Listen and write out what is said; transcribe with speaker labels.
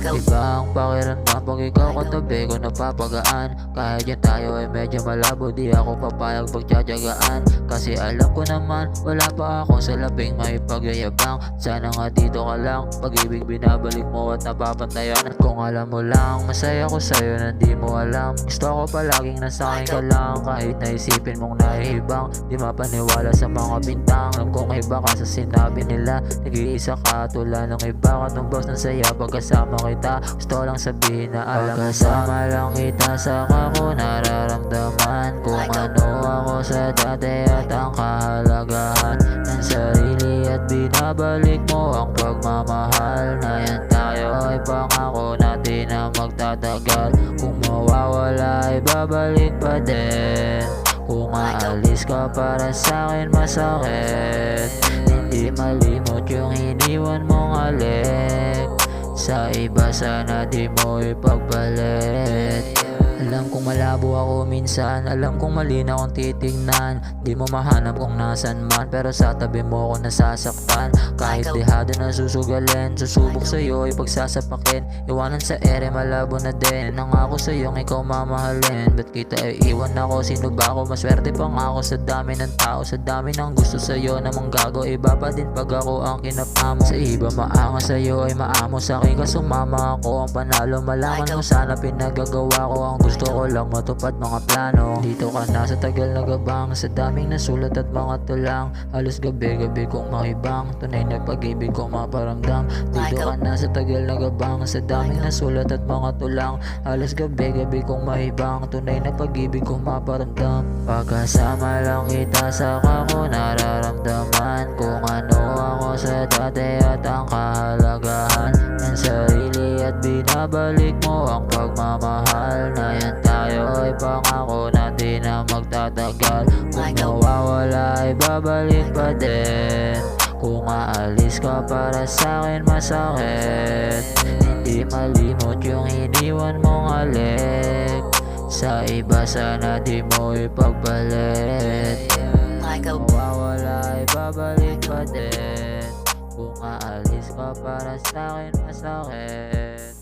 Speaker 1: Iba ang pakiramdam pag ikaw katabi ko napapagaan. Kahit yan tayo ay medyo malabo, di ako papayag pagtsatsagaan. Kasi alam ko naman wala pa akong salaping may pagyayabang. Sana nga dito ka lang, pag-ibig binabalik mo at napapantayan. At kung alam mo lang, masaya ko sa'yo na di mo alam. Gusto ko palaging nasa akin ka lang, kahit naisipin mong nahihibang. Di mapaniwala sa mga bintang, alam kong iba ka sa sinabi nila. Nag-iisa ka tulad ng iba, katumbas ng saya pagkasama kita. Gusto lang sabihin na alam mo kasama lang kita, saka ko nararamdaman kung ano ako sa dati at ang kahalagahan ng sarili. At binabalik mo ang pagmamahal na yan tayo ay pangako natin na magtatagal. Kung mawawala ay babalik pa din. Kung aalis ka para sa'kin masakit. Hindi malimot yung iniwan mong alik. Sa iba sana di mo ipagbalik. Alam kong malabo ako minsan, alam kong malinaw ang titignan. Di mo mahanap kung nasan man, pero sa tabi mo ako nasasaktan. Kahit dehado na susugalin, susubok sa'yo ay pagsasapakin. Iwanan sa ere malabo na din, nangako sa'yong ikaw mamahalin. Ba't kita iiwan ako, sino ba ako? Maswerte pa nga ako sa dami ng tao, sa dami ng gusto sa'yo namang gago. Iba pa din pag ako ang kinapamo. Sa iba maangas sa'yo ay maamo, sa akin ka sumama ako ang panalo. Malaman mo sana pinagagawa ko ang gusto ko lang matupad mga plano. Dito ka na sa tagal na gabang, sa daming nasulat at mga tulang. Halos gabi-gabi kong mahibang, tunay na pag-ibig kong maparamdam. Dito ka na sa tagal na gabang, sa daming nasulat at mga tulang. Halos gabi-gabi kong mahibang, tunay na pag-ibig kong maparamdam. Pagkasama lang kita, saka ko nararamdaman kung ano ako sa dati at ang kahalagahan ng sarili. At binabalik mo ang pagmamahal na yan tayo ay pangako natin na magtatagal. Kung mawawala ay babalik pa din. Kung aalis ka para sa'kin masakit. Hindi malimot yung iniwan mong alik. Sa iba sana di mo ipagbalik. Kung mawawala ay babalik pa din. Kung aalis ka para sa'kin masakit.